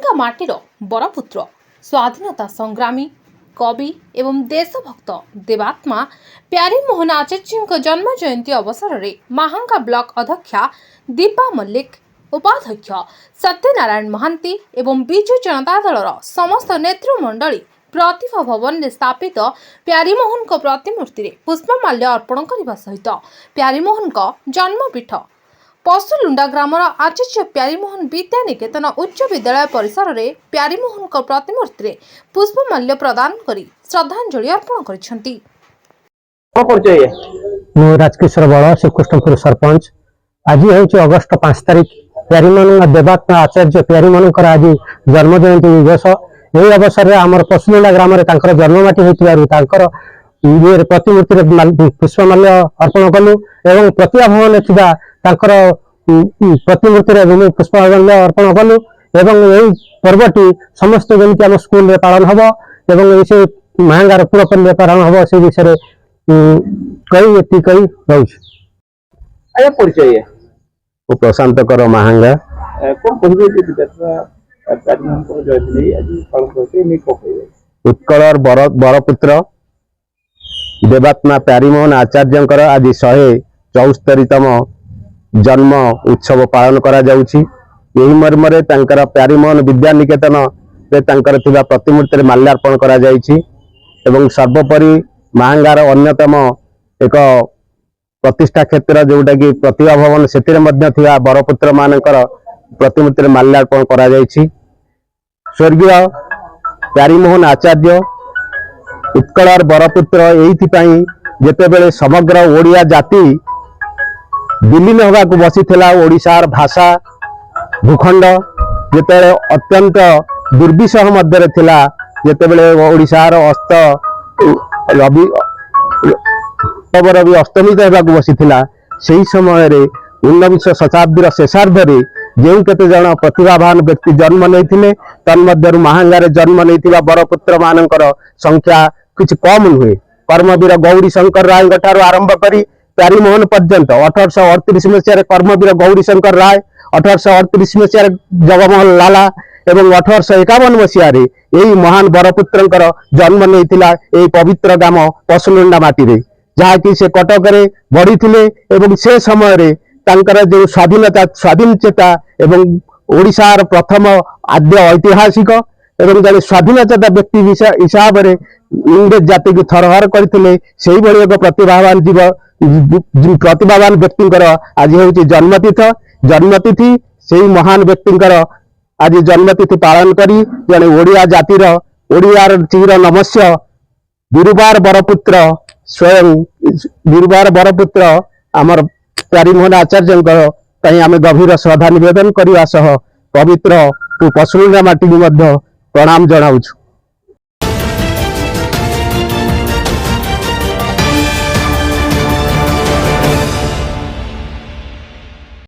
माहांगा माटीर बरपुत्र स्वाधीनता संग्रामी कवि एवं देशभक्त देवात्मा प्यारीमोहन आचार्य जन्म जयंती अवसर में माहांगा ब्लॉक अध्यक्षा दीपा मल्लिक उपाध्यक्ष सत्यनारायण महांती एवं बिजु जनता दलर समस्त नेतृमंडली प्रतिभा भवन में स्थापित प्यारीमोहन प्रतिमूर्ति रे पुष्पमाल्य अर्पण करने सहित प्यारीमोहन जन्मपीठ पशुलुंडा ग्रामर आचार्य प्यारीमोहन विद्या निकेतन उच्च विद्यालय परिसर में प्यारीमोहन प्रतिमूर्ति रे पुष्पमाल्य प्रदान कर श्रद्धांजलि अर्पण कर राजकिशोर बड़ श्रीकृष्णपुर सरपंच आज हूँ अगस्ट 5 तारिख प्यारीमोहन देवात्मा आचार्य प्यारीमोहन आज जन्म जयंती दिवस। यही अवसर में आम पशुलुंडा ग्राम जन्ममाटी होकर प्रतिमूर्ति पुष्पमाल्य अर्पण कलु एवं प्रतिभा भवन प्रतिमूर्ति पुष्पमाल्य अर्पण कलु एवं यही पर्वटी समस्त जमी आम स्कूल में पालन हम एवं से महांगार पुरपल्य पालन हम से विषय कही परिचय प्रशांत कर महांगा उत्कल बरपुत्र देवात्मा प्यारीमोहन आचार्य आज 174तम जन्म उत्सव पालन करा जाउछि। यही मर्म प्यारीमोहन विद्या निकेतन रे प्रतिमूर्ति माल्यार्पण करा जाइछि एवं सर्वोपरि महांगार अन्यतम एक प्रतिष्ठा क्षेत्र जोटा कि प्रतिभा भवन से बरपुत्र मानकर प्रतिमूर्ति माल्यार्पण करा जाइछि। स्वर्गीय प्यारीमोहन आचार्य उत्कल बरपुत्र एइथिपाई जेतेबेले समग्र ओडिया जाति विलीन होगाकु बसीथिला ओडिशार भाषा भूखंड जेतेबेले अत्यंत दुर्विषह मध्य थिला जेतेबेले ओडिशार अस्त रवि भी अस्तमित होगाकु बसीथिला सेही समय रे 19 शताब्दीर शेषार्ध रे जो केते जन प्रतिभावान व्यक्ति जन्म नहीं तन्मध्यरु महांगारे जन्म नहीं बरपुत्र मानकर संख्या किछ कम नुहे। कर्मवीर गौरी शंकर राय ठारू आरंभ करी प्यारीमोहन पर्यंत 1838 मसीह कर्मवीर गौरी शंकर राय 1838 मसीह जगमोहन लाला एवं 1851 मसीह यही महान बरपुत्र जन्म नहीं पवित्र ग्राम पशुलुंडा माटी जहाँकि से कटक बढ़ी एवं से समय रे तांकर जो स्वाधीनता स्वाधीन चेता एवं ओडिशार प्रथम आद्य ऐतिहासिक एवं जड़े स्वाधीनता व्यक्ति हिसाब से इंग्रेज जाति की थरहर करते एक प्रतिभावान प्रतिभावान व्यक्ति आज हूँ जन्मतिथि से महान व्यक्ति आज जन्मतिथि पालन करी जड़े ओडिया जातिर ओडियार चिर नमस्य गुरुवार बरपुत्र स्वयं गुरुवार बरपुत्र आमर प्यारीमोहन आचार्य आम गभीर श्रद्धा निवेदन करने सह पवित्र पशुलुंडा माटी प्रणाम जनाऊँ।